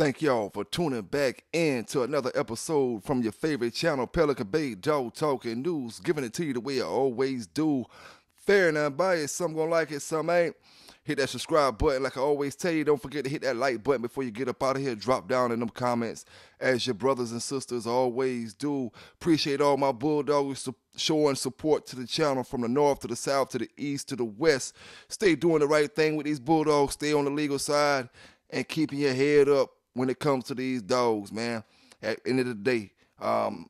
Thank y'all for tuning back in to another episode from your favorite channel, Pelican Bay Dog Talking News, giving it to you the way I always do. Fair and unbiased, some gonna like it, some ain't. Hit that subscribe button like I always tell you. Don't forget to hit that like button before you get up out of here. Drop down in them comments as your brothers and sisters always do. Appreciate all my Bulldogs showing support to the channel from the north to the south to the east to the west. Stay doing the right thing with these Bulldogs. Stay on the legal side and keeping your head up when it comes to these dogs, man. At the end of the day,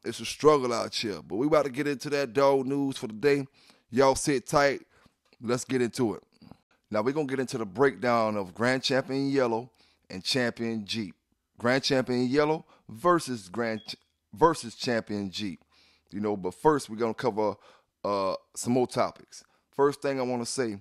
it's a struggle out here. But we about to get into that dog news for the day. Y'all sit tight. Let's get into it. Now we're going to get into the breakdown of Grand Champion Yellow and Champion Jeep. Grand Champion Yellow versus Champion Jeep. But first we're going to cover some more topics. First thing I want to say,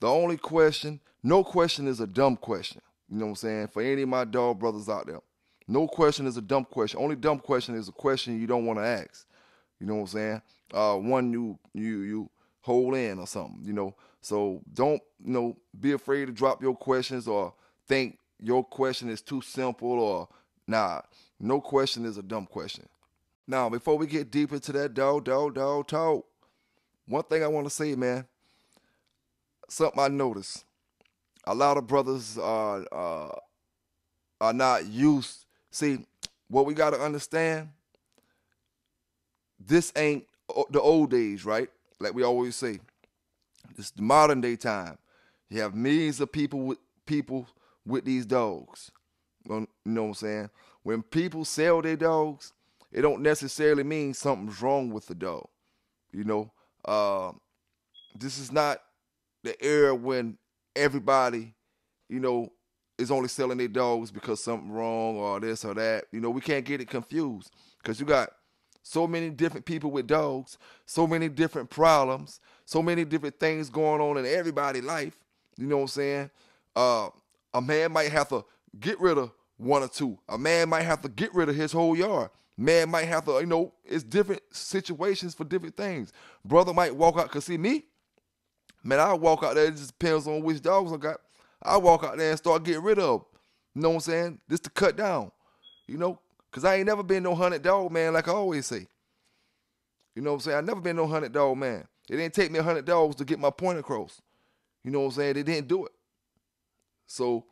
the only question, no question is a dumb question. You know what I'm saying? For any of my dog brothers out there, no question is a dumb question. Only dumb question is a question you don't want to ask. You know what I'm saying? One you hold in or something, So don't, be afraid to drop your questions or think your question is too simple or nah. No question is a dumb question. Now, before we get deep into that dog talk, one thing I want to say, man, something I noticed. A lot of brothers are not used. See, what we got to understand, this ain't the old days, right? Like we always say, this is the modern day time. You have millions of people with these dogs. You know what I'm saying? When people sell their dogs, it don't necessarily mean something's wrong with the dog. This is not the era when everybody, is only selling their dogs because something wrong or this or that. We can't get it confused because you got so many different people with dogs, so many different problems, so many different things going on in everybody's life. You know what I'm saying? A man might have to get rid of one or two. A man might have to get rid of his whole yard. Man might have to, it's different situations for different things. Brother might walk out, because see me, man, I'll walk out there. It just depends on which dogs I got. I'll walk out there and start getting rid of them. You know what I'm saying? Just to cut down, because I ain't never been no 100 dog man like I always say. You know what I'm saying? I never been no 100 dog man. It didn't take me 100 dogs to get my point across. You know what I'm saying? They didn't do it. So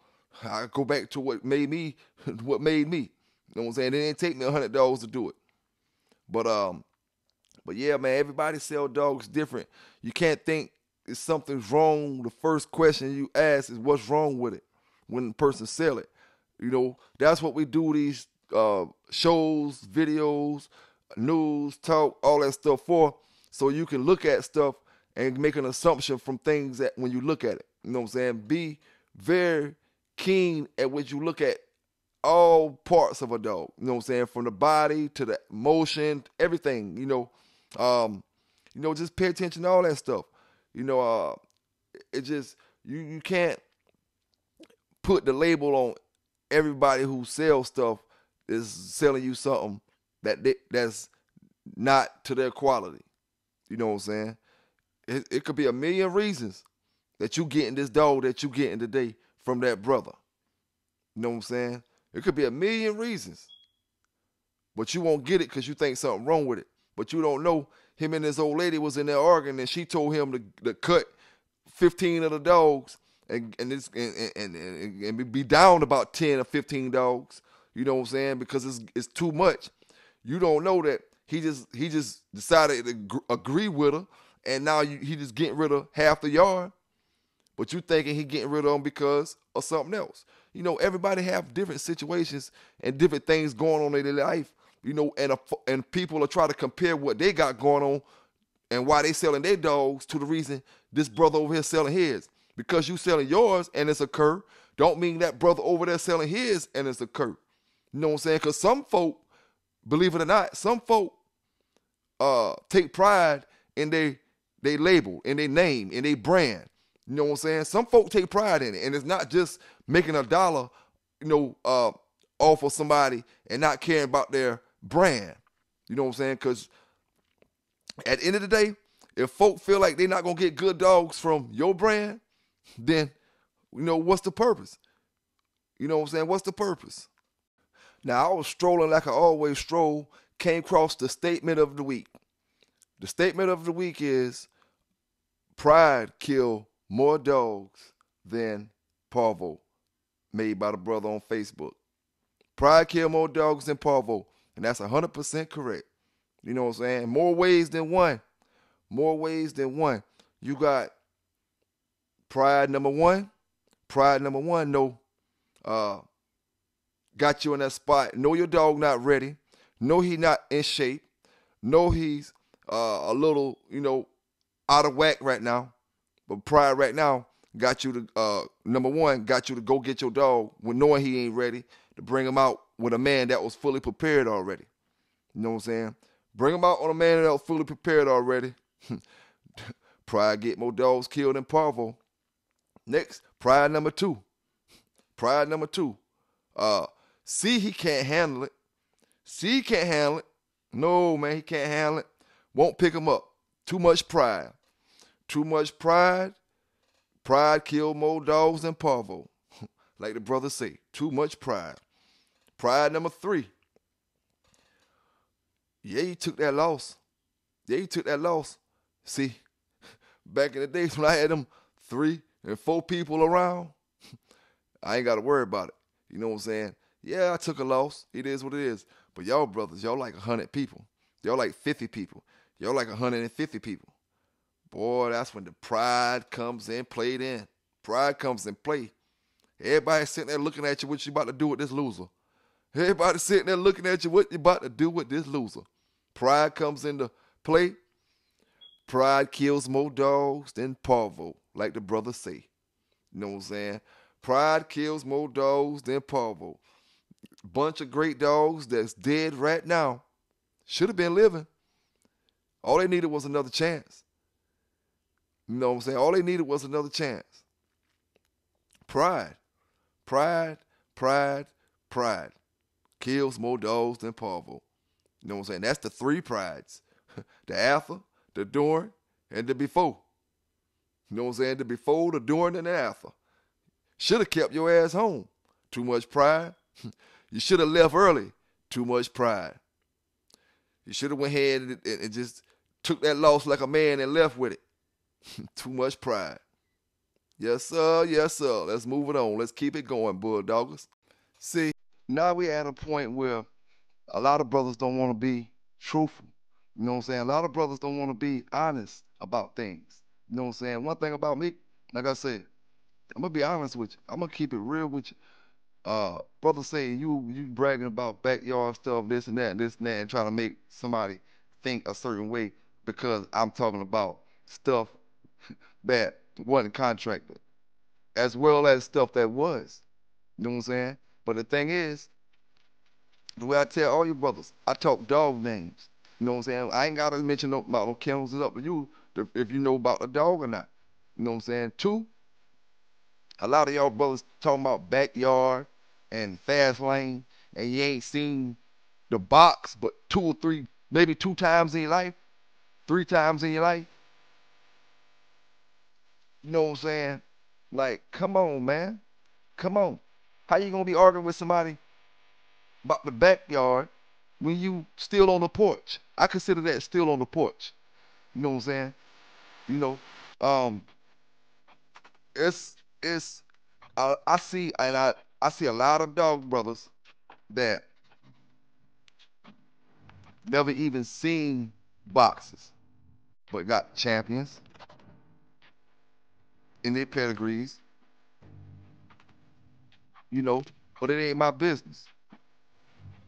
I go back to what made me. You know what I'm saying? It didn't take me 100 dogs to do it. But yeah, man, everybody sell dogs different. You can't think if something's wrong. The first question you ask is what's wrong with it when the person sell it. That's what we do these shows, videos, news, talk, all that stuff for, so you can look at stuff and make an assumption from things that when you look at it. You know what I'm saying? Be very keen at what you look at, all parts of a dog. You know what I'm saying? From the body to the motion, everything, just pay attention to all that stuff. It just, you can't put the label on everybody who sells stuff is selling you something that's not to their quality. You know what I'm saying? It could be a million reasons that you getting this dog that you getting today from that brother. You know what I'm saying? It could be a million reasons. But you won't get it because you think something wrong with it. But you don't know him and this old lady was in there arguing and she told him to cut 15 of the dogs and be down about 10 or 15 dogs. You know what I'm saying? Because it's too much. You don't know that he just decided to agree with her, and now he just getting rid of half the yard. But you thinking he getting rid of them because of something else. Everybody have different situations and different things going on in their life. And people are trying to compare what they got going on and why they selling their dogs to the reason this brother over here selling his. Because you selling yours and it's a cur, don't mean that brother over there selling his and it's a cur. You know what I'm saying? Because some folk, believe it or not, some folk take pride in their label, in their name, in their brand. You know what I'm saying? Some folk take pride in it, and it's not just making a dollar, off of somebody and not caring about their brand. You know what I'm saying? Because at the end of the day, if folk feel like they're not going to get good dogs from your brand, then, what's the purpose? You know what I'm saying? What's the purpose? Now, I was strolling like I always stroll, came across the statement of the week. The statement of the week is pride kill more dogs than parvo, made by the brother on Facebook. Pride kill more dogs than parvo, and that's 100% correct. You know what I'm saying? More ways than one. More ways than one. You got pride number one. Pride number one, no. Got you in that spot. Know your dog not ready. Know he not in shape. Know he's a little, out of whack right now. But pride right now got you to, number one, got you to go get your dog when knowing he ain't ready, to bring him out with a man that was fully prepared already. You know what I'm saying? Bring him out on a man that was fully prepared already. Pride get more dogs killed than parvo. Next, pride number two. Pride number two. See he can't handle it. See he can't handle it. No, man, he can't handle it. Won't pick him up. Too much pride. Too much pride. Pride kill more dogs than parvo. Like the brothers say. Too much pride. Pride number three. Yeah, you took that loss. Yeah, you took that loss. See, back in the days when I had them 3 and 4 people around, I ain't got to worry about it. You know what I'm saying? Yeah, I took a loss. It is what it is. But y'all brothers, y'all like 100 people. Y'all like 50 people. Y'all like 150 people. Boy, that's when the pride comes in, played in. Pride comes in play. Everybody sitting there looking at you, what you about to do with this loser. Everybody sitting there looking at you, what you about to do with this loser. Pride comes into play. Pride kills more dogs than parvo, like the brothers say. You know what I'm saying? Pride kills more dogs than parvo. Bunch of great dogs that's dead right now. Should have been living. All they needed was another chance. You know what I'm saying? All they needed was another chance. Pride. Pride, pride, pride. Kills more dogs than parvo. You know what I'm saying? That's the 3 prides. The after, the during, and the before. You know what I'm saying? The before, the during, and the after. Should have kept your ass home. Too much pride. You should have left early. Too much pride. You should have went ahead and just took that loss like a man and left with it. Too much pride. Yes, sir. Yes, sir. Let's move it on. Let's keep it going, Bulldoggers. See, now we at a point where a lot of brothers don't want to be truthful. You know what I'm saying? A lot of brothers don't want to be honest about things. You know what I'm saying? One thing about me, like I said, I'm going to be honest with you. I'm going to keep it real with you. Brothers say you bragging about backyard stuff, this and that, and trying to make somebody think a certain way because I'm talking about stuff that wasn't contracted, as well as stuff that was. You know what I'm saying? But the thing is, the way I tell all you brothers, I talk dog names. You know what I'm saying? I ain't got to mention no, about no kennels. It's up to you if you know about the dog or not. You know what I'm saying? 2, a lot of y'all brothers talking about backyard and fast lane, and you ain't seen the box but 2 or 3, maybe 2 times in your life, 3 times in your life. You know what I'm saying? Like, come on, man. Come on. How you gonna be arguing with somebody about the backyard when you still on the porch? I consider that still on the porch. You know what I'm saying? You know, um, it's I see a lot of dog brothers that never even seen boxes, but got champions in their pedigrees. You know, but it ain't my business.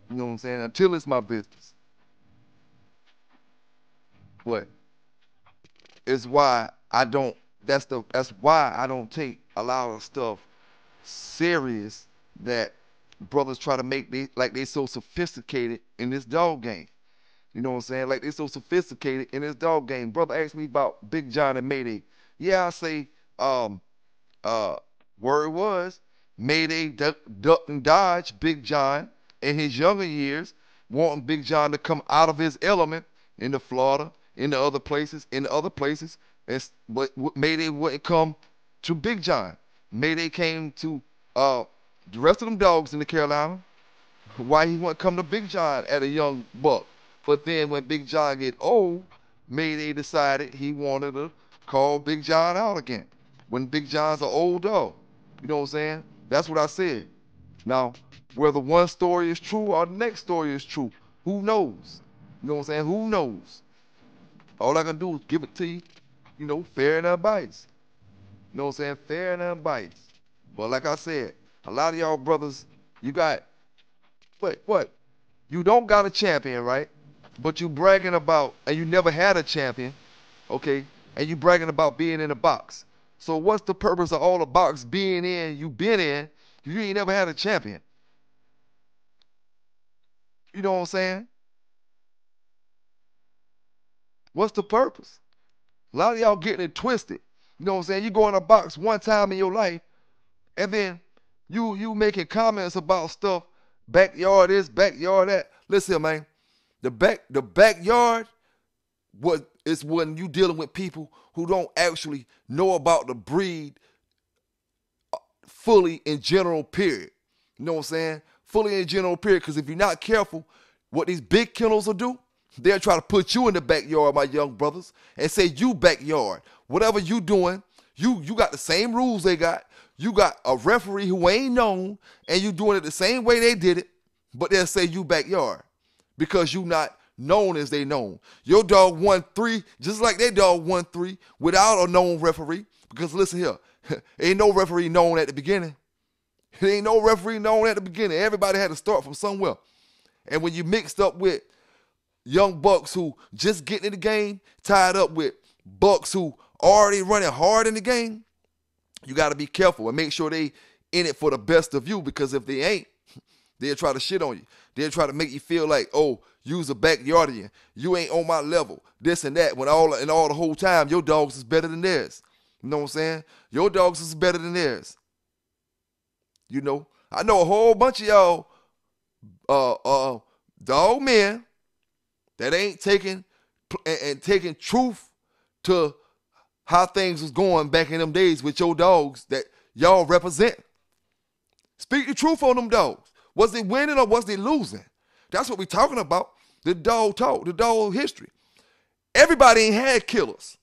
You know what I'm saying? Until it's my business. But it's why I don't. That's why I don't take a lot of stuff serious that brothers try to make like they so sophisticated in this dog game. You know what I'm saying? Like they so sophisticated in this dog game. Brother asked me about Big John and Mayday. Yeah, I say um uh word was Mayday ducked and dodged Big John in his younger years, wanting Big John to come out of his element in the Florida, in the other places, but Mayday wouldn't come to Big John. Mayday came to uh the rest of them dogs in the Carolina. Why he wouldn't come to Big John at a young buck. But then when Big John get old, Mayday decided he wanted to call Big John out again. When Big John's an old dog. You know what I'm saying? That's what I said. Now, whether one story is true or the next story is true, who knows? You know what I'm saying? Who knows? All I can do is give it to you, fair and unbiased. You know what I'm saying? Fair and unbiased. But like I said, a lot of y'all brothers, you got, what? You don't got a champion, right? But you bragging about, and you never had a champion, okay? And you bragging about being in a box. So what's the purpose of all the box being in, you been in, you ain't never had a champion? You know what I'm saying? What's the purpose? A lot of y'all getting it twisted. You know what I'm saying? You go in a box one time in your life, and then you making comments about stuff, backyard this, backyard that. Listen, man, the backyard is when you dealing with people who don't actually know about the breed fully in general, period. You know what I'm saying? Fully in general, period. Because if you're not careful, what these big kennels will do, they'll try to put you in the backyard, my young brothers, and say you backyard. Whatever you doing, you got the same rules they got. You got a referee who ain't known, and you doing it the same way they did it, but they'll say you backyard because you not known as they known. Your dog won 3, just like their dog won 3 without a known referee. Because listen here, ain't no referee known at the beginning. There ain't no referee known at the beginning. Everybody had to start from somewhere. And when you mixed up with young bucks who just getting in the game, tied up with bucks who already running hard in the game, you got to be careful and make sure they in it for the best of you, because if they ain't, they'll try to shit on you. They'll try to make you feel like, oh, you's a backyardian. You ain't on my level. This and that. When all the whole time, your dogs is better than theirs. You know what I'm saying? Your dogs is better than theirs. You know, I know a whole bunch of y'all dog men that ain't taking truth to how things was going back in them days with your dogs that y'all represent. Speak the truth on them dogs. Was they winning or was they losing? That's what we talking about. The dog talk, the dog history. Everybody ain't had killers.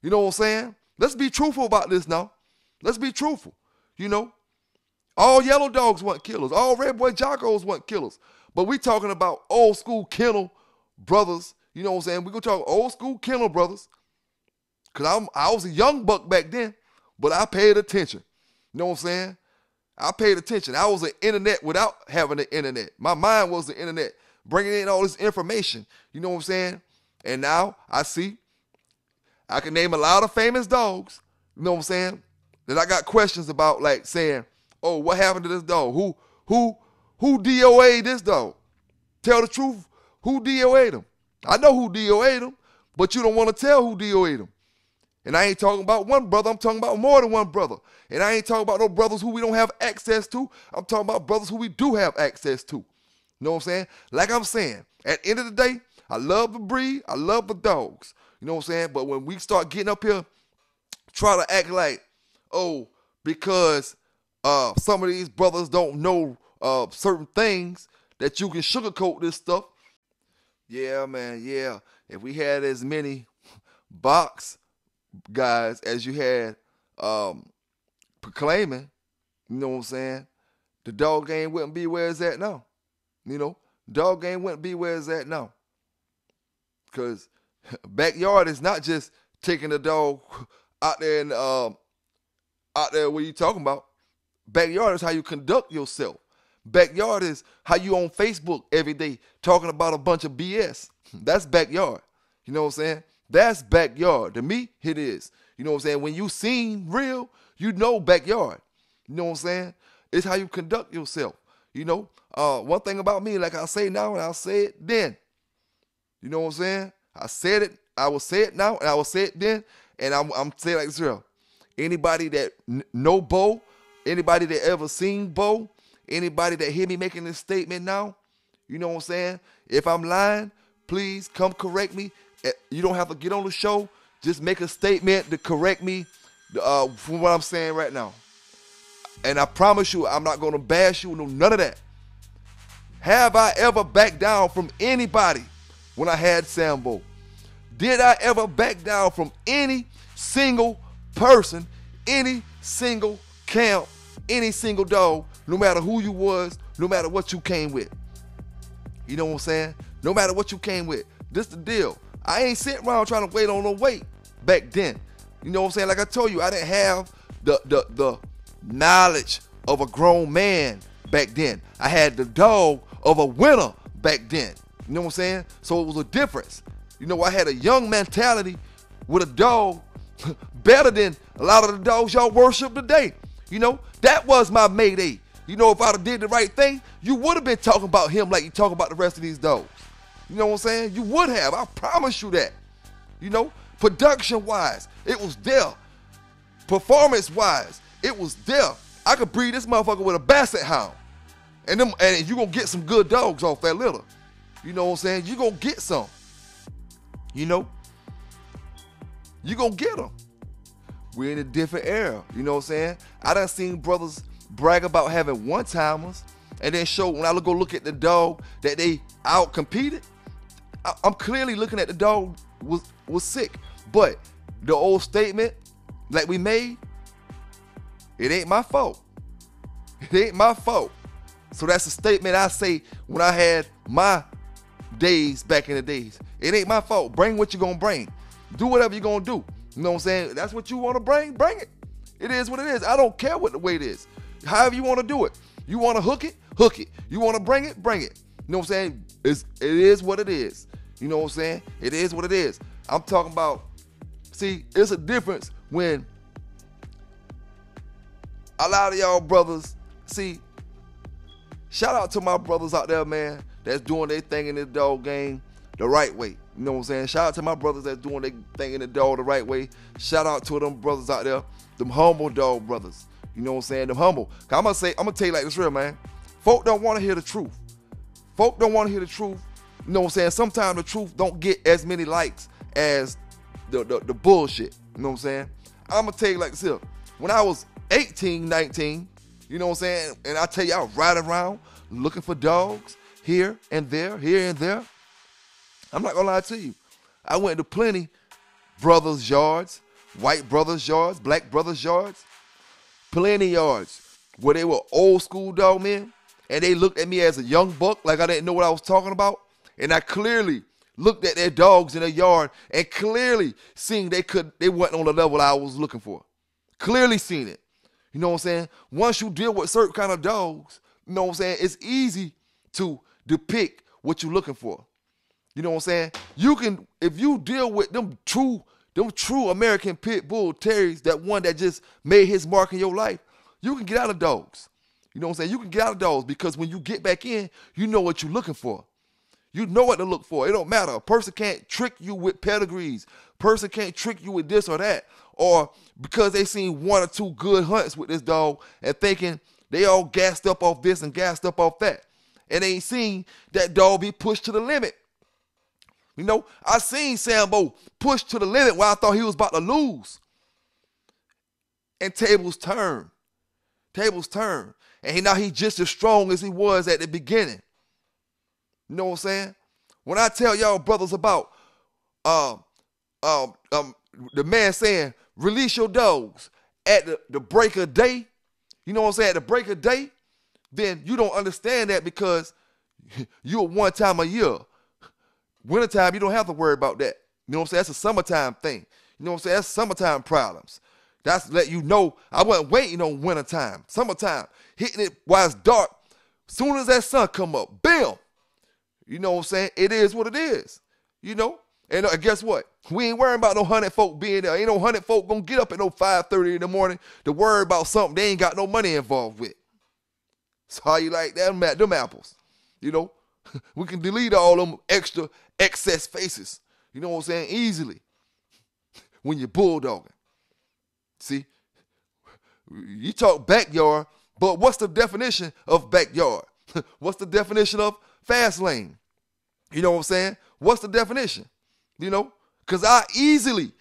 You know what I'm saying? Let's be truthful about this now. Let's be truthful. You know, all yellow dogs weren't killers. All red boy jockos weren't killers. But we talking about old school kennel brothers. You know what I'm saying? We gonna talk old school kennel brothers. Cause I was a young buck back then, but I paid attention. You know what I'm saying? I paid attention. I was an internet without having the internet. My mind was the internet, bringing in all this information. You know what I'm saying? And now I see, I can name a lot of famous dogs. You know what I'm saying? That I got questions about, like saying, "Oh, what happened to this dog? Who DOA'd this dog? Tell the truth. Who DOA'd him? I know who DOA'd him, but you don't want to tell who DOA'd him. And I ain't talking about one brother. I'm talking about more than one brother. And I ain't talking about no brothers who we don't have access to. I'm talking about brothers who we do have access to. You know what I'm saying? Like I'm saying, at the end of the day, I love the breed. I love the dogs. You know what I'm saying? But when we start getting up here, try to act like, oh, because some of these brothers don't know certain things, that you can sugarcoat this stuff. Yeah, man, yeah. If we had as many box guys as you had proclaiming, you know what I'm saying, the dog game wouldn't be where it's at now. You know, dog game wouldn't be where it's at now. Because backyard is not just taking the dog out there and out there what you talking about. Backyard is how you conduct yourself. Backyard is how you on Facebook every day talking about a bunch of BS. That's backyard. You know what I'm saying? That's backyard. To me, it is. You know what I'm saying? When you seen real, you know backyard. You know what I'm saying? It's how you conduct yourself. You know? One thing about me, like I say now and I'll say it then. You know what I'm saying? I said it, I will say it now and I will say it then. And I'm saying like this real. Anybody that know Bo, anybody that ever seen Bo, anybody that hear me making this statement now, you know what I'm saying? If I'm lying, please come correct me. You don't have to get on the show. Just make a statement to correct me from what I'm saying right now. And I promise you, I'm not going to bash you, none of that. Have I ever backed down from anybody when I had Sambo? Did I ever back down from any single person, any single camp, any single dog, no matter who you was, no matter what you came with? You know what I'm saying? No matter what you came with. This the deal. I ain't sitting around trying to wait on no weight back then. You know what I'm saying? Like I told you, I didn't have the knowledge of a grown man back then. I had the dog of a winner back then. You know what I'm saying? So it was a difference. You know, I had a young mentality with a dog better than a lot of the dogs y'all worship today. You know, that was my Mayday. You know, if I'd have did the right thing, you would have been talking about him like you talk about the rest of these dogs. You know what I'm saying? You would have. I promise you that. You know, production-wise, it was there. Performance-wise, it was there. I could breed this motherfucker with a basset hound. And you going to get some good dogs off that litter. You know what I'm saying? You going to get some. You know? You going to get them. We're in a different era. You know what I'm saying? I done seen brothers brag about having one-timers and then show, when I go look at the dog that they out-competed, I'm clearly looking at the dog was sick. But the old statement like we made, it ain't my fault. It ain't my fault. So that's a statement I say when I had my days back in the days. It ain't my fault. Bring what you're going to bring. Do whatever you're going to do. You know what I'm saying? That's what you want to bring it. It is what it is. I don't care what the weight is. However you want to do it. You want to hook it? Hook it. You want to bring it? Bring it. You know what I'm saying? It is what it is. You know what I'm saying? It is what it is. I'm talking about, see, it's a difference when a lot of y'all brothers, see, shout out to my brothers out there, man, that's doing their thing in the dog game the right way. You know what I'm saying? Shout out to my brothers that's doing their thing in the dog the right way. Shout out to them brothers out there, them humble dog brothers. You know what I'm saying? Them humble. I'm going to tell you like this real, man. Folk don't want to hear the truth. Folk don't want to hear the truth. You know what I'm saying? Sometimes the truth don't get as many likes as the bullshit. You know what I'm saying? I'm going to tell you like this here. When I was 18, 19, you know what I'm saying? And I tell you, I was riding around looking for dogs here and there, here and there. I'm not going to lie to you. I went to plenty brothers' yards, white brothers' yards, black brothers' yards, plenty yards where they were old school dog men, and they looked at me as a young buck like I didn't know what I was talking about. And I clearly looked at their dogs in their yard and clearly seen they wasn't on the level I was looking for. Clearly seen it. You know what I'm saying? Once you deal with certain kind of dogs, you know what I'm saying, it's easy to depict what you're looking for. You know what I'm saying? You can, if you deal with them true American pit bull terriers, that one that just made his mark in your life, you can get out of dogs. You know what I'm saying? You can get out of dogs because when you get back in, you know what you're looking for. You know what to look for. It don't matter. A person can't trick you with pedigrees. A person can't trick you with this or that. Or because they seen one or two good hunts with this dog and thinking they all gassed up off this and gassed up off that. And they ain't seen that dog be pushed to the limit. You know, I seen Sambo pushed to the limit where I thought he was about to lose. And tables turn. Tables turn. And now he's just as strong as he was at the beginning. You know what I'm saying? When I tell y'all brothers about the man saying, release your dogs at the break of day, you know what I'm saying, at the break of day, then you don't understand that because you're one time a year. Wintertime, you don't have to worry about that. You know what I'm saying? That's a summertime thing. You know what I'm saying? That's summertime problems. That's to let you know I wasn't waiting on wintertime. Summertime, hitting it while it's dark. Soon as that sun come up, bam. You know what I'm saying? It is what it is. You know? And guess what? We ain't worrying about no 100 folk being there. Ain't no 100 folk gonna get up at no 5:30 in the morning to worry about something they ain't got no money involved with. So how you like them apples? You know? We can delete all them extra excess faces. You know what I'm saying? Easily. When you're bulldogging. See? You talk backyard, but what's the definition of backyard? What's the definition of fast lane? You know what I'm saying? What's the definition? You know? Because I easily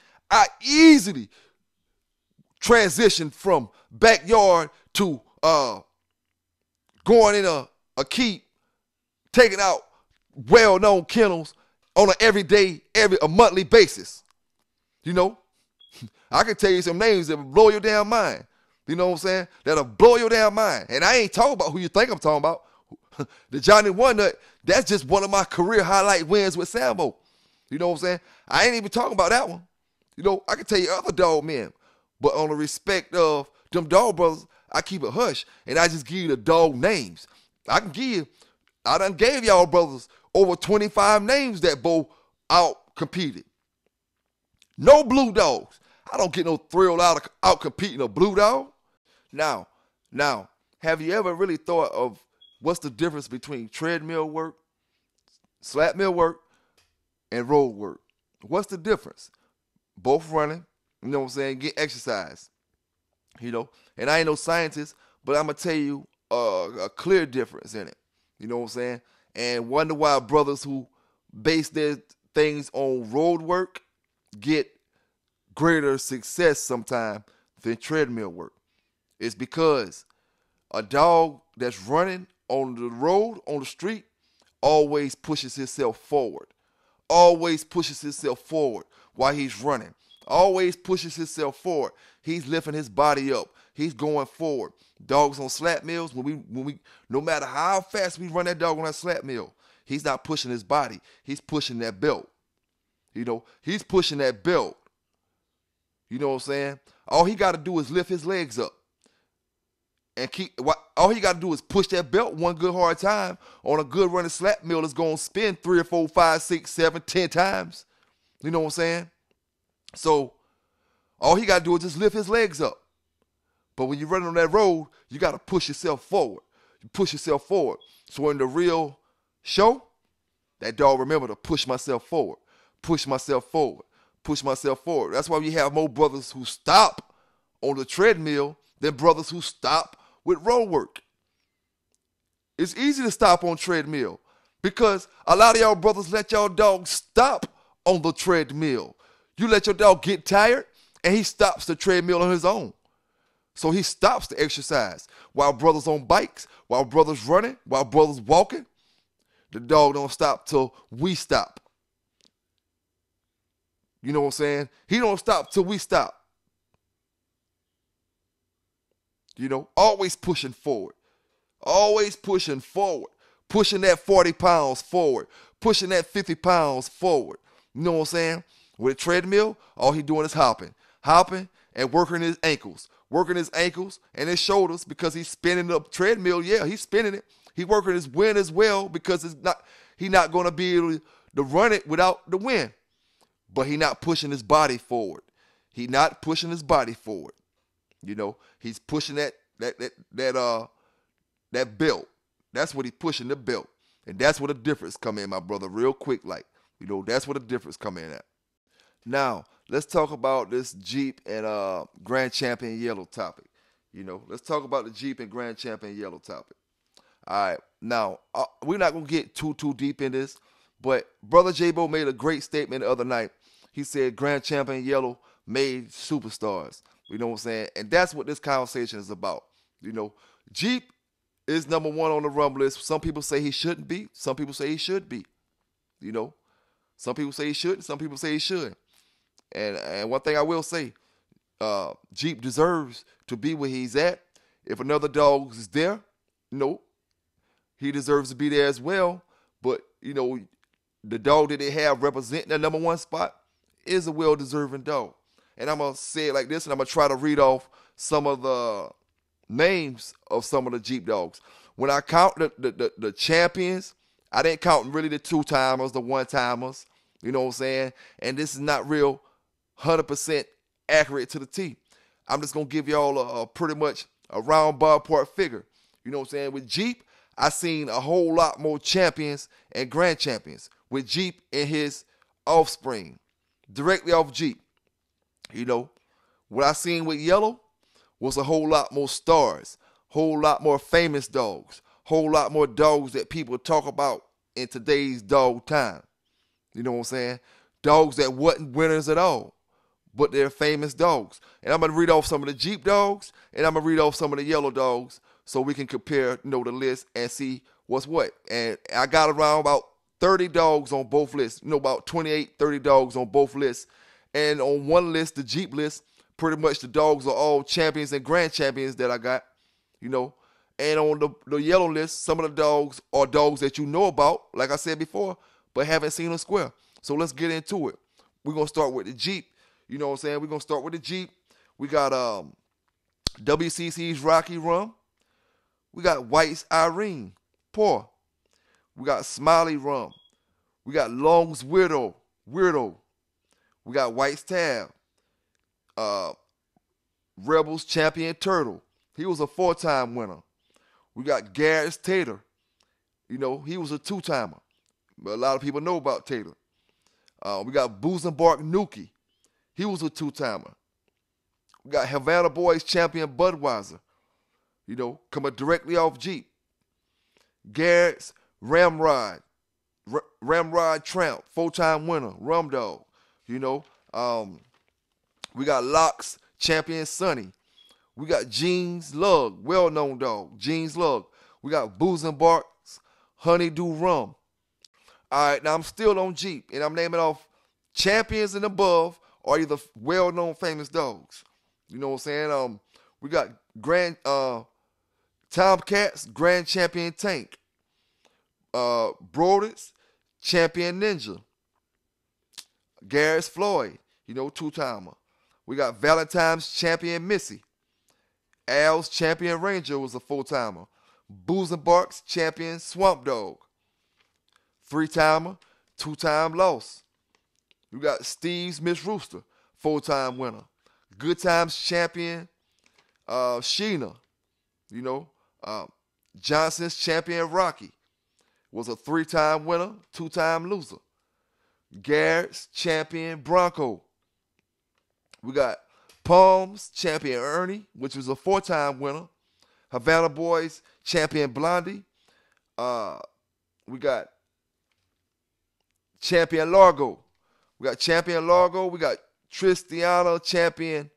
transitioned from backyard to going in a keep taking out well-known kennels on a monthly basis. You know, I can tell you some names that will blow your damn mind. You know what I'm saying? That'll blow your damn mind. And I ain't talking about who you think I'm talking about. The Johnny One Nut, that's just one of my career highlight wins with Sambo. You know what I'm saying? I ain't even talking about that one. You know, I can tell you other dog men. But on the respect of them dog brothers, I keep it hush. And I just give you the dog names. I done gave y'all brothers over 25 names that both out competed. No blue dogs. I don't get no thrill out competing a blue dog. Now, have you ever really thought of what's the difference between treadmill work, slap mill work, and road work? What's the difference? Both running, you know what I'm saying, get exercise. You know, and I ain't no scientist, but I'm going to tell you a clear difference in it. You know what I'm saying? And wonder why brothers who base their things on road work get greater success sometimes than treadmill work. It's because a dog that's running on the road, on the street, always pushes himself forward. Always pushes himself forward while he's running. Always pushes himself forward. He's lifting his body up. He's going forward. Dogs on slap mills, when we no matter how fast we run that dog on that slap mill, he's not pushing his body. He's pushing that belt. You know, he's pushing that belt. You know what I'm saying? All he got to do is lift his legs up. And all he got to do is push that belt one good hard time on a good running slap mill that's going to spin 3 or 4, 5, 6, 7, 10 times. You know what I'm saying? So all he got to do is just lift his legs up. But when you're running on that road, you got to push yourself forward. You push yourself forward. So in the real show, that dog remember to push myself forward. Push myself forward. Push myself forward. That's why we have more brothers who stop on the treadmill than brothers who stop with road work. It's easy to stop on treadmill because a lot of y'all brothers let y'all dog stop on the treadmill. You let your dog get tired and he stops the treadmill on his own. So he stops the exercise. While brothers on bikes, while brothers running, while brothers walking, the dog don't stop till we stop. You know what I'm saying? He don't stop till we stop. You know, always pushing forward. Always pushing forward. Pushing that 40 pounds forward. Pushing that 50 pounds forward. You know what I'm saying? With a treadmill, all he doing is hopping. Hopping and working his ankles. Working his ankles and his shoulders because he's spinning the treadmill. Yeah, he's spinning it. He working his wind as well because he's not going to be able to run it without the wind. But he not pushing his body forward. He not pushing his body forward. You know, he's pushing that belt. That's what he's pushing, the belt. And that's where the difference come in, my brother, real quick. Like, you know, that's where the difference come in at. Now, let's talk about this Jeep and Grand Champion Yellow topic. You know, let's talk about the Jeep and Grand Champion Yellow topic. All right. Now, we're not going to get too deep in this, but Brother J-Bo made a great statement the other night. He said Grand Champion Yellow made superstars. You know what I'm saying? And that's what this conversation is about. You know, Jeep is number 1 on the Rumble list. Some people say he shouldn't be. Some people say he should be. You know, some people say he should. Some people say he shouldn't. And one thing I will say, Jeep deserves to be where he's at. If another dog is there, you know, he deserves to be there as well. But, you know, the dog that they have representing the number 1 spot is a well-deserving dog. And I'm going to say it like this, and I'm going to try to read off some of the names of some of the Jeep dogs. When I count the champions, I didn't count really the 2-timers, the 1-timers, you know what I'm saying? And this is not real 100% accurate to the T. I'm just going to give y'all a pretty much a round ballpark figure. You know what I'm saying? With Jeep, I seen a whole lot more champions and grand champions with Jeep and his offspring directly off Jeep. You know, what I seen with Yellow was a whole lot more stars, whole lot more famous dogs, whole lot more dogs that people talk about in today's dog time. You know what I'm saying? Dogs that wasn't winners at all, but they're famous dogs. And I'm going to read off some of the Jeep dogs, and I'm going to read off some of the Yellow dogs so we can compare, you know, the list and see what's what. And I got around about 30 dogs on both lists. About 28, 30 dogs on both lists. And on one list, the Jeep list, pretty much the dogs are all champions and grand champions that I got, And on the yellow list, some of the dogs are dogs that you know about, like I said before, but haven't seen them square. So let's get into it. We're going to start with the Jeep. You know what I'm saying? We're going to start with the Jeep. We got WCC's Rocky Rum. We got White's Irene, Pour. We got Smiley Rum. We got Long's Weirdo. We got White's Tab. Rebels Champion Turtle. He was a 4-time winner. We got Grch Tater. He was a 2-timer. But a lot of people know about Tater. We got Booze and Bark Nuki. He was a 2-timer. We got Havana Boys Champion Budweiser. Coming directly off Jeep. Garrett's Ramrod. Ramrod Tramp, 4-time winner, ROM Dog. We got Locks Champion Sonny. We got Jeans Lug, well-known dog, Jeans Lug. We got Booze and Barks Honeydew Rum. All right, now I'm still on Jeep, and I'm naming off champions and above are either well-known famous dogs. You know what I'm saying? We got Tomcats Grand Champion Tank. Broders Champion Ninja. Garris Floyd, 2-timer. We got Valentine's Champion Missy. Al's Champion Ranger was a 4-timer. Booze and Barks Champion Swamp Dog. 3-timer, 2-time loss. We got Steve's Miss Rooster, 4-time winner. Good Times Champion Sheena. Johnson's Champion Rocky was a 3-time winner, 2-time loser. Garrett's Champion Bronco. We got Palms Champion Ernie, which was a 4-time winner. Havana Boys Champion Blondie. We got Champion Largo. We got Tristiana Champion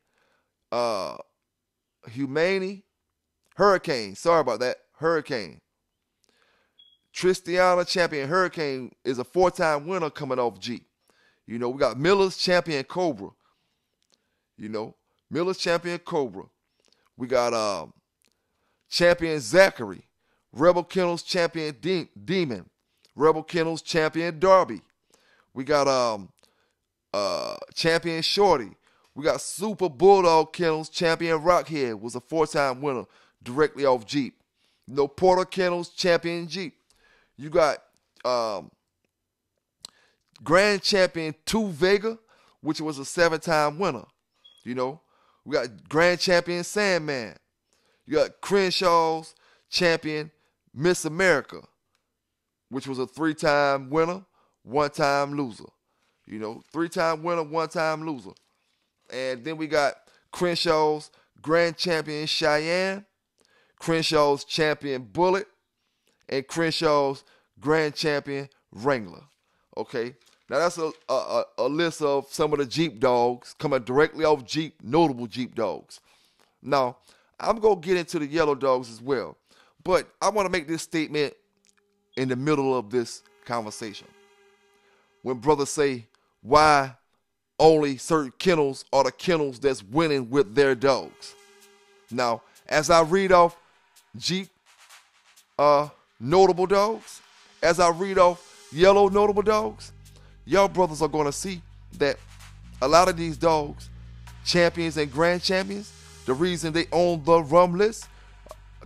Humane. Hurricane. Sorry about that. Hurricane. Tristiana Champion Hurricane is a 4-time winner coming off Jeep. We got Miller's Champion Cobra. Miller's Champion Cobra. We got Champion Zachary. Rebel Kennels Champion Demon. Rebel Kennels Champion Darby. We got Champion Shorty. We got Super Bulldog Kennels Champion Rockhead was a 4-time winner directly off Jeep. Porter Kennels Champion Jeep. You got Grand Champion 2 Vega, which was a 7-time winner. We got Grand Champion Sandman. You got Crenshaw's Champion Miss America, which was a 3-time winner, 1-time loser. 3-time winner, 1-time loser. And then we got Crenshaw's Grand Champion Cheyenne, Crenshaw's Champion Bullet, and Crenshaw's Grand Champion Wrangler. Okay, now that's a list of some of the Jeep dogs coming directly off Jeep, notable Jeep dogs. Now, I'm going to get into the yellow dogs as well, but I want to make this statement in the middle of this conversation. When brothers say, why only certain kennels are the kennels that's winning with their dogs? Now, as I read off Jeep notable dogs, as I read off yellow notable dogs, y'all brothers are going to see that a lot of these dogs, champions and grand champions, the reason they own the rum list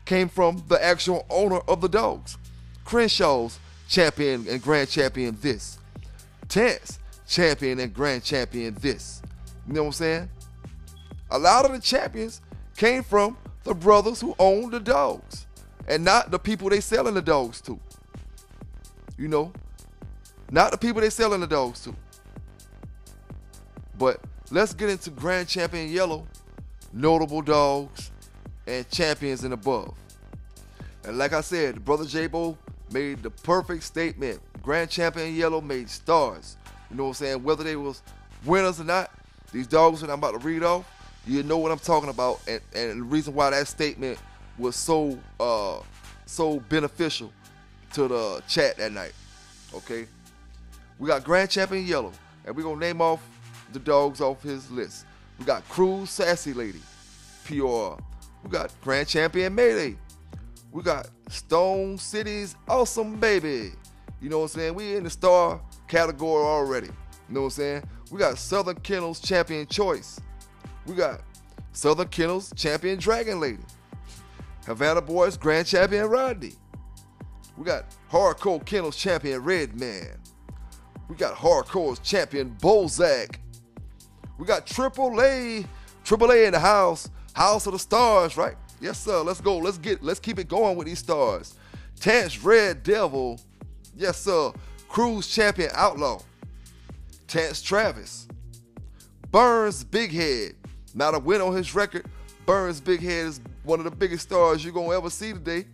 came from the actual owner of the dogs. Crenshaw's champion and grand champion this. Tance, champion and grand champion this. You know what I'm saying? A lot of the champions came from the brothers who own the dogs and not the people they selling the dogs to. Not the people they selling the dogs to. But let's get into Grand Champion Yellow, notable dogs, and champions and above. And like I said, Brother J-Bo made the perfect statement. Grand Champion Yellow made stars. You know what I'm saying? Whether they was winners or not, these dogs that I'm about to read off, you know what I'm talking about. And the reason why that statement was so beneficial to the chat that night. Okay? We got Grand Champion Yellow, and we're going to name off the dogs off his list. We got Cruise Sassy Lady, POR. We got Grand Champion Mayday. We got Stone City's Awesome Baby. You know what I'm saying? We in the star category already. You know what I'm saying? We got Southern Kennels Champion Choice. We got Southern Kennels Champion Dragon Lady. Havana Boys Grand Champion Rodney. We got Hardcore Kennels Champion Red Man. We got Hardcore's Champion Bozak. We got Triple A in the house. House of the Stars, right? Yes, sir. Let's go. Let's keep it going with these stars. Tance Red Devil. Yes, sir. Cruise Champion Outlaw. Tance Travis. Burns Big Head. Not a win on his record. Burns Big Head is one of the biggest stars you're going to ever see today.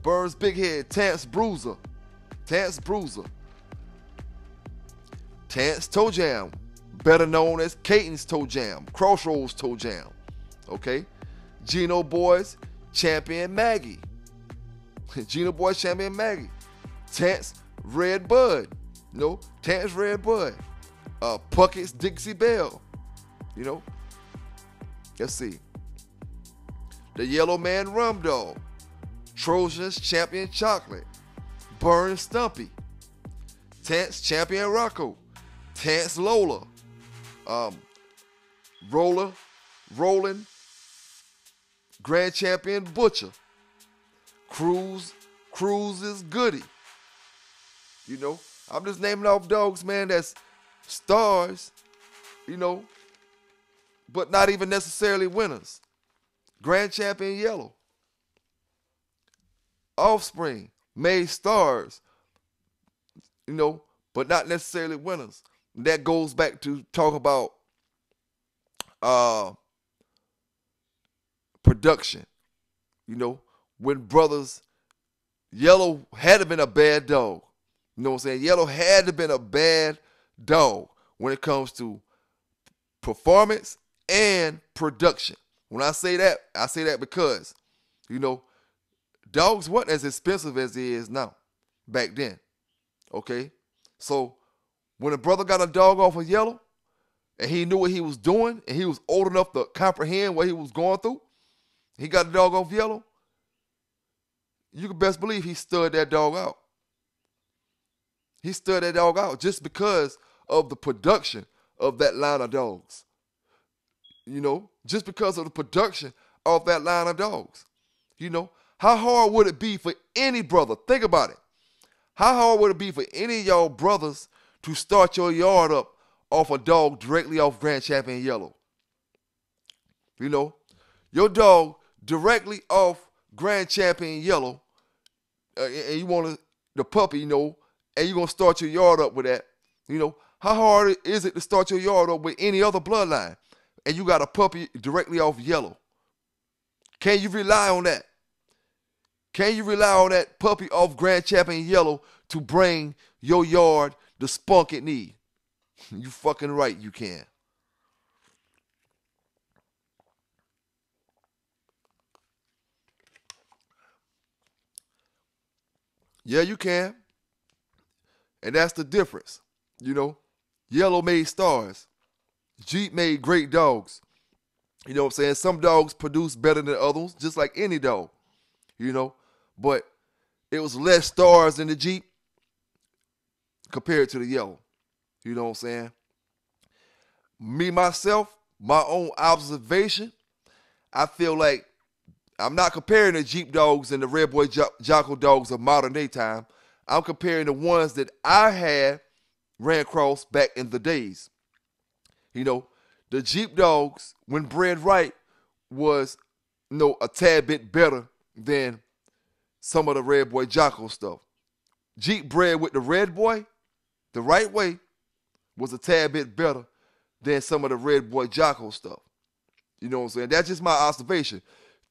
Burns Big Head. Tance Bruiser. Tance Bruiser. Tance Toe Jam. Better known as Caton's Toe Jam. Crossroads Toe Jam. Okay? Gino Boys Champion Maggie. Gino Boys Champion Maggie. Tance Red Bud. Tance Red Bud. Puckett's Dixie Belle. Let's see. The Yellow Man Rum Dog. Trojans Champion Chocolate. Burn Stumpy. Tance Champion Rocco. Tance Lola. Roland Grand Champion Butcher. Cruise's Goody. I'm just naming off dogs, man, that's stars, but not even necessarily winners. Grand Champion Yellow. Offspring made stars, but not necessarily winners. And that goes back to talk about production. When brothers, Yellow had to have been a bad dog. You know what I'm saying? Yellow had to have been a bad dog when it comes to performance and production. When I say that because, dogs weren't as expensive as they is now, back then. Okay? So, when a brother got a dog off of Yellow, and he knew what he was doing, and he was old enough to comprehend what he was going through, he got a dog off Yellow, you can best believe he stud that dog out. He stud that dog out just because of the production of that line of dogs. Just because of the production of that line of dogs. How hard would it be for any brother? Think about it. How hard would it be for any of y'all brothers to start your yard up off a dog directly off Grand Champion Yellow? Your dog directly off Grand Champion Yellow, and you want the puppy, and you're going to start your yard up with that. How hard is it to start your yard up with any other bloodline, and you got a puppy directly off Yellow? Can you rely on that? Can you rely on that puppy off Grand Champion Yellow to bring your yard the spunk it need? You fucking right, you can. Yeah, you can. And that's the difference. Yellow made stars. Jeep made great dogs. You know what I'm saying? Some dogs produce better than others, just like any dog. But it was less stars in the Jeep compared to the Yellow. You know what I'm saying? Me, myself, my own observation, I feel like I'm not comparing the Jeep dogs and the Red Boy Jocko dogs of modern day time. I'm comparing the ones that I had ran across back in the days. The Jeep dogs, when bred right, was a tad bit better than some of the Red Boy Jocko stuff. Jeep bred with the Red Boy, the right way, was a tad bit better than some of the Red Boy Jocko stuff. You know what I'm saying? That's just my observation.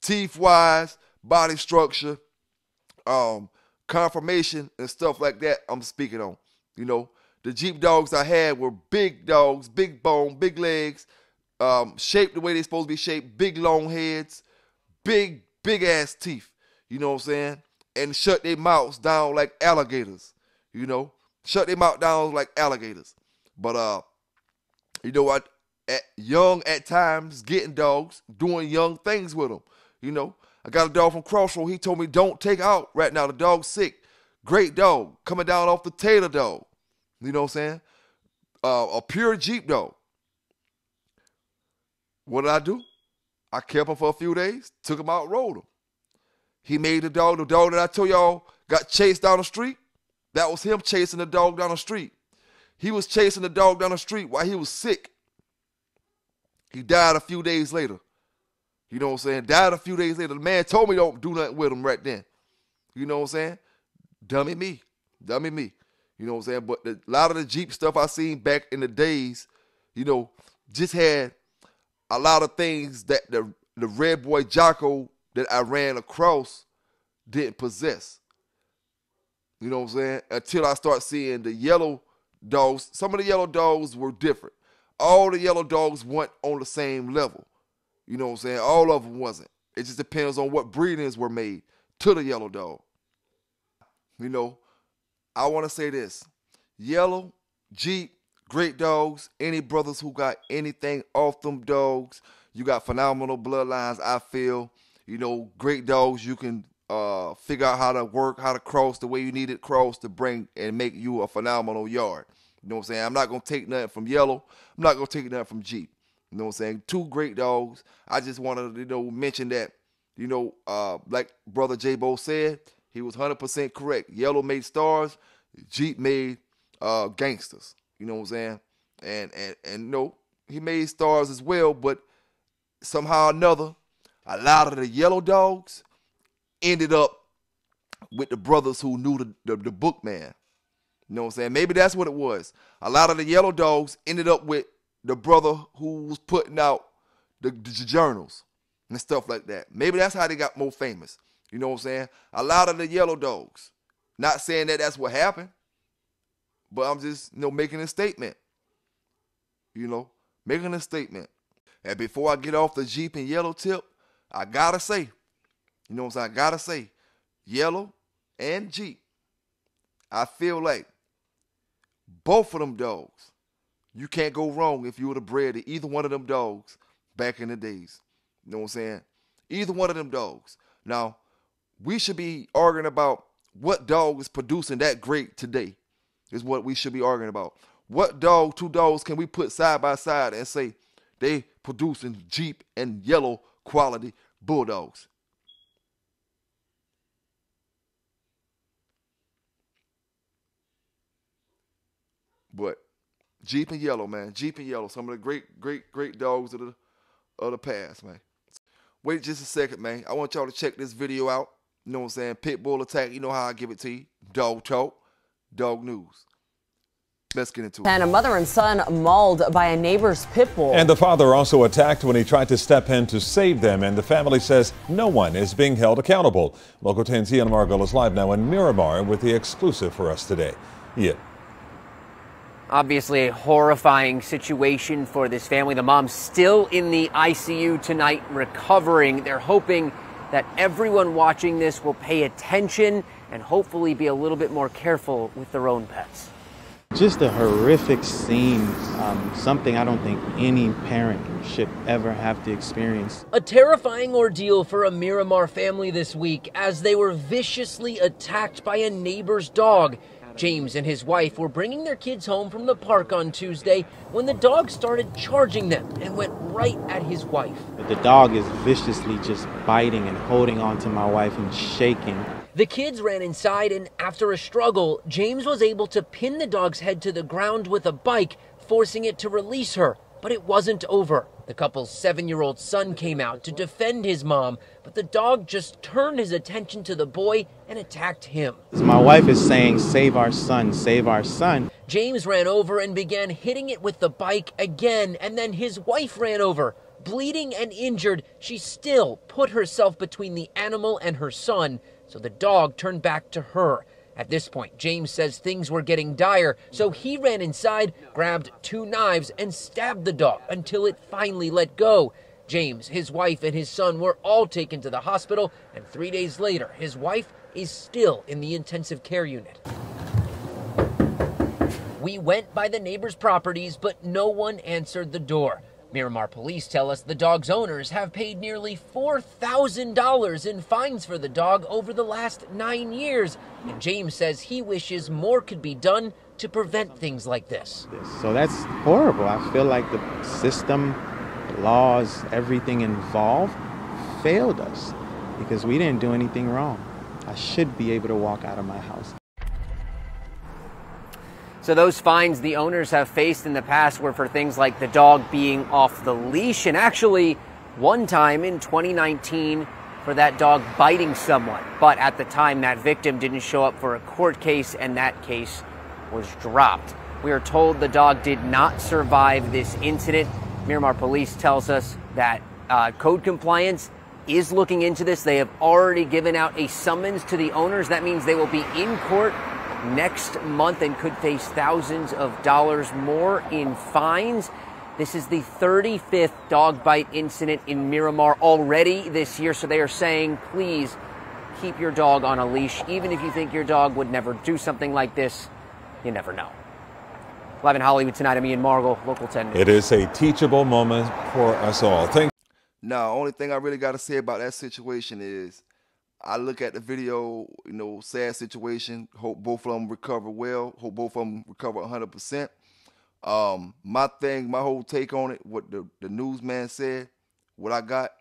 Teeth-wise, body structure, conformation, and stuff like that I'm speaking on. The Jeep dogs I had were big dogs, big bone, big legs, shaped the way they're supposed to be shaped, big long heads, big ass teeth. You know what I'm saying? and shut their mouths down like alligators, you know, shut their mouth down like alligators. But you know what? Young at times, getting dogs, doing young things with them. You know, I got a dog from Crossroad. He told me don't take out right now. The dog's sick. Great dog coming down off the Taylor dog. You know what I'm saying? A pure Jeep dog. What did I do? I kept him for a few days, took him out, rode him. He made the dog that I told y'all got chased down the street. That was him chasing the dog down the street. He was chasing the dog down the street while he was sick. He died a few days later. You know what I'm saying? Died a few days later. The man told me don't do nothing with him right then. You know what I'm saying? Dummy me. Dummy me. You know what I'm saying? But a lot of the Jeep stuff I seen back in the days, you know, just had a lot of things that the Red Boy Jocko that I ran across didn't possess. You know what I'm saying? Until I start seeing the yellow dogs. Some of the yellow dogs were different. All the yellow dogs weren't on the same level. You know what I'm saying? All of them wasn't. It just depends on what breedings were made to the yellow dog. You know, I want to say this. Yellow, Jeep, great dogs. Any brothers who got anything off them dogs, you got phenomenal bloodlines, I feel. You know, great dogs, you can figure out how to work, how to cross the way you need it cross to bring and make you a phenomenal yard. You know what I'm saying? I'm not going to take nothing from Yellow. I'm not going to take nothing from Jeep. You know what I'm saying? Two great dogs. I just wanted to, you know, mention that, you know, like Brother J-Bo said, he was 100% correct. Yellow made stars. Jeep made gangsters. You know what I'm saying? And no, he made stars as well, but somehow or another, a lot of the yellow dogs ended up with the brothers who knew the book man. You know what I'm saying? Maybe that's what it was. A lot of the yellow dogs ended up with the brother who was putting out the journals and stuff like that. Maybe that's how they got more famous. You know what I'm saying? A lot of the yellow dogs. Not saying that that's what happened, but I'm just, you know, making a statement. You know, making a statement. And before I get off the Jeep and yellow tip, I gotta say, you know what I'm saying? I gotta say, yellow and Jeep, I feel like both of them dogs, you can't go wrong if you would have bred either one of them dogs back in the days. You know what I'm saying? Either one of them dogs. Now, we should be arguing about what dog is producing that great today is what we should be arguing about. What dog, two dogs can we put side by side and say they producing Jeep and yellow quality bulldogs? But Jeep and yellow, man. Jeep and yellow. Some of the great dogs of the past, man. Wait just a second, man. I want y'all to check this video out. You know what I'm saying? Pit bull attack. You know how I give it to you. Dog talk. Dog news. Let's get into it. And a mother and son mauled by a neighbor's pit bull. And the father also attacked when he tried to step in to save them. And the family says no one is being held accountable. Local 10's Ian Margot is live now in Miramar with the exclusive for us today. Ian. Obviously a horrifying situation for this family. The mom's still in the ICU tonight recovering. They're hoping that everyone watching this will pay attention and hopefully be a little bit more careful with their own pets. Just a horrific scene, something I don't think any parent should ever have to experience. A terrifying ordeal for a Miramar family this week as they were viciously attacked by a neighbor's dog. James and his wife were bringing their kids home from the park on Tuesday when the dog started charging them and went right at his wife. The dog is viciously just biting and holding on to my wife and shaking. The kids ran inside, and after a struggle, James was able to pin the dog's head to the ground with a bike, forcing it to release her. But it wasn't over. The couple's 7-year-old son came out to defend his mom, but the dog just turned his attention to the boy and attacked him. My wife is saying, "Save our son, save our son." James ran over and began hitting it with the bike again, and then his wife ran over. Bleeding and injured, she still put herself between the animal and her son, so the dog turned back to her. At this point, James says things were getting dire, so he ran inside, grabbed 2 knives, and stabbed the dog until it finally let go. James, his wife, and his son were all taken to the hospital, and 3 days later, his wife is still in the intensive care unit. We went by the neighbors' properties, but no one answered the door. Miramar police tell us the dog's owners have paid nearly $4,000 in fines for the dog over the last 9 years. And James says he wishes more could be done to prevent things like this. So that's horrible. I feel like the system, the laws, everything involved failed us because we didn't do anything wrong. I should be able to walk out of my house. So those fines the owners have faced in the past were for things like the dog being off the leash, and actually one time in 2019 for that dog biting someone. But at the time, that victim didn't show up for a court case, and that case was dropped. We are told the dog did not survive this incident. Miramar Police tells us that code compliance is looking into this. They have already given out a summons to the owners. That means they will be in court next month and could face thousands of dollars more in fines. This is the 35th dog bite incident in Miramar already this year, so they are saying, please keep your dog on a leash. Even if you think your dog would never do something like this, you never know. Live in Hollywood tonight, I'm Ian Margle, Local 10 News. It is a teachable moment for us all. Now, only thing I really got to say about that situation is I look at the video, sad situation. Hope both of them recover well. Hope both of them recover 100%. My whole take on it, what the newsman said, what I got,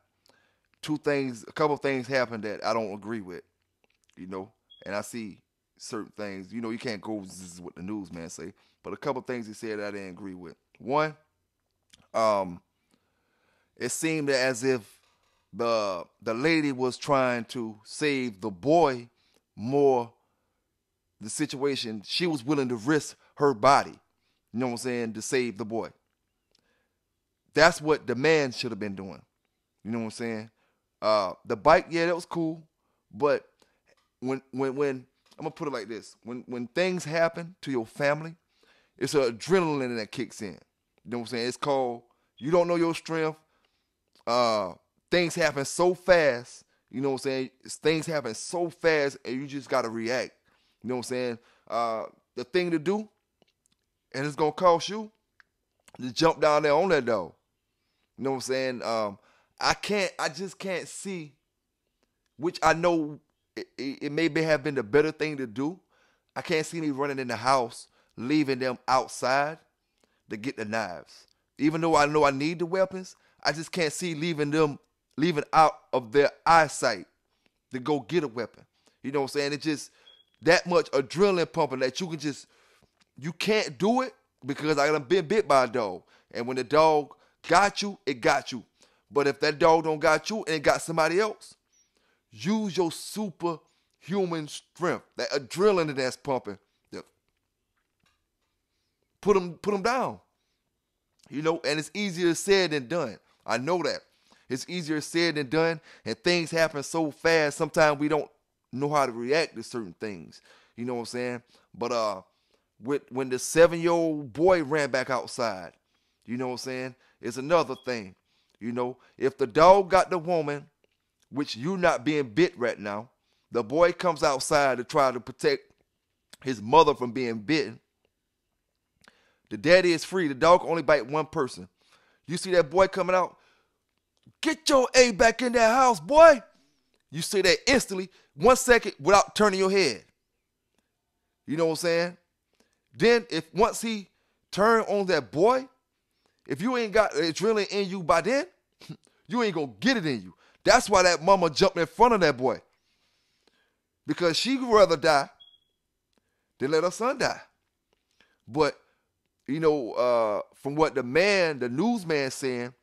a couple of things happened that I don't agree with, and I see certain things. You can't go, this is what the newsman say, but a couple of things he said that I didn't agree with. One, it seemed as if the lady was trying to save the boy more. The situation, she was willing to risk her body, to save the boy. That's what the man should have been doing. You know what I'm saying? The bike, yeah, that was cool, but when I'm gonna put it like this: when things happen to your family, it's an adrenaline that kicks in. You know what I'm saying? It's called, you don't know your strength. Things happen so fast, you know what I'm saying? Things happen so fast and you just got to react. You know what I'm saying? The thing to do, and it's going to cost you, to jump down there on that dog. You know what I'm saying? I just can't see, which I know it maybe have been the better thing to do. I can't see me running in the house, leaving them outside to get the knives. Even though I know I need the weapons, I just can't see leaving out of their eyesight to go get a weapon. You know what I'm saying? It's just that much adrenaline pumping that you can't do it because I done been bit by a dog. And when the dog got you, it got you. But if that dog don't got you and it got somebody else, use your superhuman strength, that adrenaline that's pumping. Put them down. And it's easier said than done. I know that. It's easier said than done, and things happen so fast, sometimes we don't know how to react to certain things. You know what I'm saying? But when the 7-year-old boy ran back outside, you know what I'm saying, it's another thing. If the dog got the woman, which you not being bit right now, the boy comes outside to try to protect his mother from being bitten. The daddy is free. The dog can only bite one person. You see that boy coming out, get your A back in that house, boy. You say that instantly, 1 second, without turning your head. You know what I'm saying? Then once he turn on that boy, if you ain't got adrenaline in you by then, you ain't gonna get it in you. That's why that mama jumped in front of that boy. Because she'd rather die than let her son die. But, from what the newsman saying,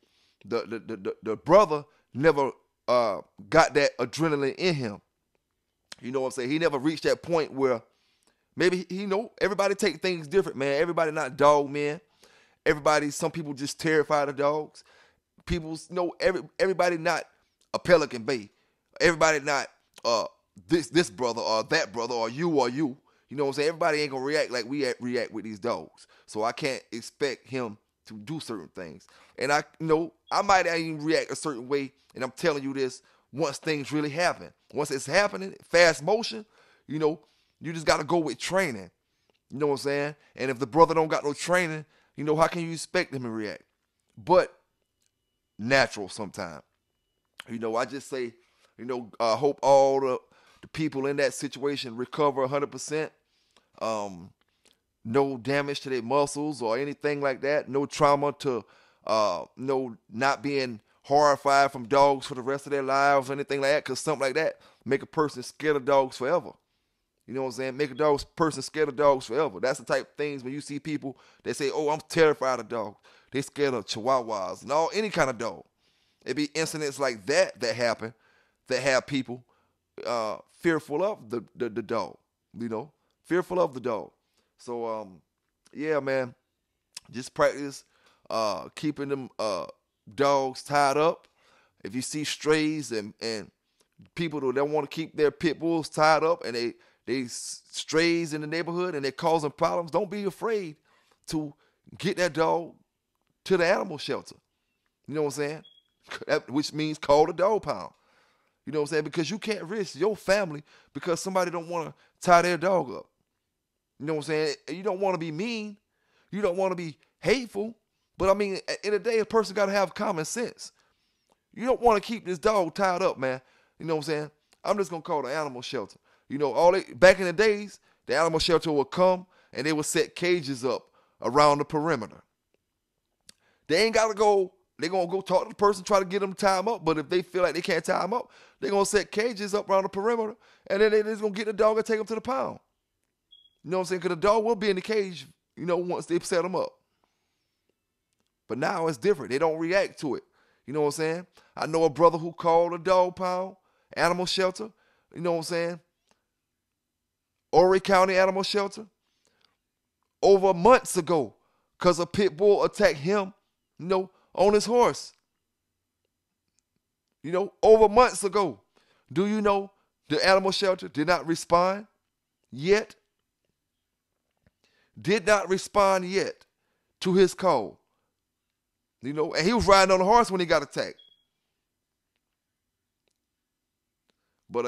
the brother never got that adrenaline in him. You know what I'm saying? He never reached that point where maybe everybody take things different, man. Everybody not dog men. Some people just terrified of dogs. Everybody not a Pelican Bay. Everybody not this brother or that brother or you. You know what I'm saying? Everybody ain't gonna react like we react with these dogs. So I can't expect him to do certain things. And I might not even react a certain way, and I'm telling you this once things really happen. Once it's happening, fast motion, you just got to go with training. You know what I'm saying? And if the brother don't got no training, how can you expect him to react? But natural sometimes. I just say, I hope all the people in that situation recover 100%. No damage to their muscles or anything like that. No trauma to, not being horrified from dogs for the rest of their lives or anything like that. Because something like that make a person scared of dogs forever. You know what I'm saying? Make a person scared of dogs forever. That's the type of things when you see people, they say, oh, I'm terrified of dogs. They scared of chihuahuas and any kind of dog. It be incidents like that happen that have people fearful of the dog, fearful of the dog. So, yeah, man, just practice keeping them dogs tied up. If you see strays and people that want to keep their pit bulls tied up and they strays in the neighborhood and they're causing problems, don't be afraid to get that dog to the animal shelter. You know what I'm saying? Which means call the dog pound. You know what I'm saying? Because you can't risk your family because somebody don't want to tie their dog up. You know what I'm saying? You don't want to be mean. You don't want to be hateful. But, I mean, in the day, a person got to have common sense. You don't want to keep this dog tied up, man. You know what I'm saying? I'm just going to call the animal shelter. Back in the days, the animal shelter would come and they would set cages up around the perimeter. They ain't got to go. They're going to go talk to the person, try to get them to tie them up. But if they feel like they can't tie them up, they're going to set cages up around the perimeter. And then they're just going to get the dog and take them to the pound. You know what I'm saying? Because the dog will be in the cage, once they set them up. But now it's different. They don't react to it. You know what I'm saying? I know a brother who called a dog pound, animal shelter. You know what I'm saying? Horry County Animal Shelter. Over months ago, because a pit bull attacked him, on his horse. Over months ago. Do you know the animal shelter did not respond yet? Did not respond yet to his call. And he was riding on a horse when he got attacked. But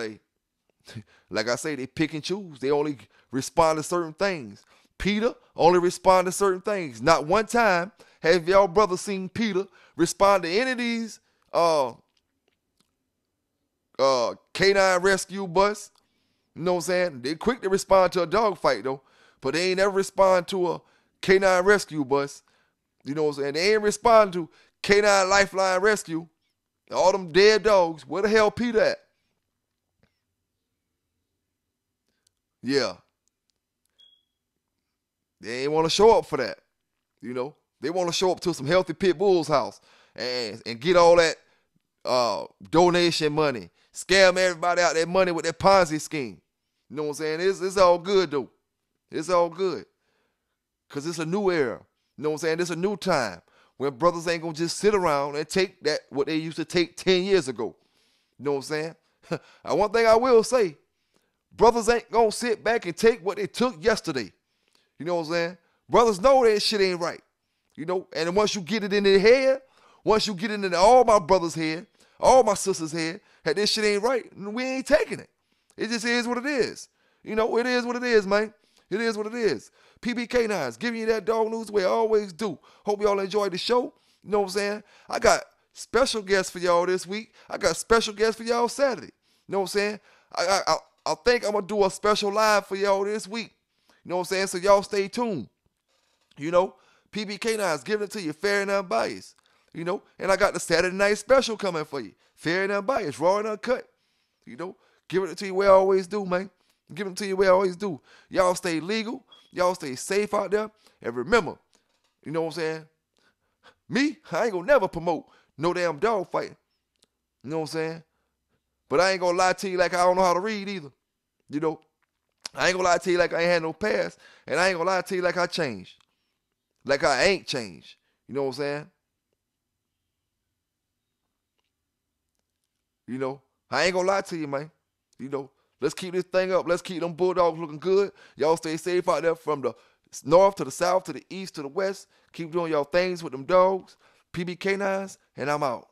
like I say, they pick and choose. They only respond to certain things. Peter only respond to certain things. Not one time have y'all brothers seen Peter respond to any of these canine rescue bus. You know what I'm saying? They quick to respond to a dog fight though, but they ain't never respond to a canine rescue bus. You know what I'm saying? They ain't respond to canine lifeline rescue. All them dead dogs. Where the hell Peter at? Yeah. They ain't want to show up for that. They want to show up to some healthy pit bull's house and get all that donation money. Scam everybody out their money with their Ponzi scheme. You know what I'm saying? It's all good, though. It's all good. Because it's a new era. You know what I'm saying? It's a new time when brothers ain't going to just sit around and take that what they used to take 10 years ago. You know what I'm saying? One thing I will say, brothers ain't going to sit back and take what they took yesterday. You know what I'm saying? Brothers know that shit ain't right. And once you get it in their head, once you get it into all my brothers' head, all my sisters' head, that this shit ain't right, we ain't taking it. It just is what it is. It is what it is, man. It is what it is. PBK9s, giving you that dog news the way I always do. Hope y'all enjoyed the show. You know what I'm saying? I got special guests for y'all this week. I got special guests for y'all Saturday. You know what I'm saying? I think I'm going to do a special live for y'all this week. You know what I'm saying? So y'all stay tuned. PBK9's giving it to you fair and unbiased. And I got the Saturday night special coming for you. Fair and unbiased, raw and uncut. Giving it to you where I always do, man. Giving it to you where I always do. Y'all stay legal. Y'all stay safe out there. And remember, you know what I'm saying? Me, I ain't gonna never promote no damn dog fighting. You know what I'm saying? But I ain't gonna lie to you like I don't know how to read either. I ain't gonna lie to you like I ain't had no past. And I ain't gonna lie to you like I changed. Like I ain't changed. You know what I'm saying? I ain't gonna lie to you, man. Let's keep this thing up. Let's keep them Bulldogs looking good. Y'all stay safe out there from the north to the south to the east to the west. Keep doing your things with them dogs. PB Canines, and I'm out.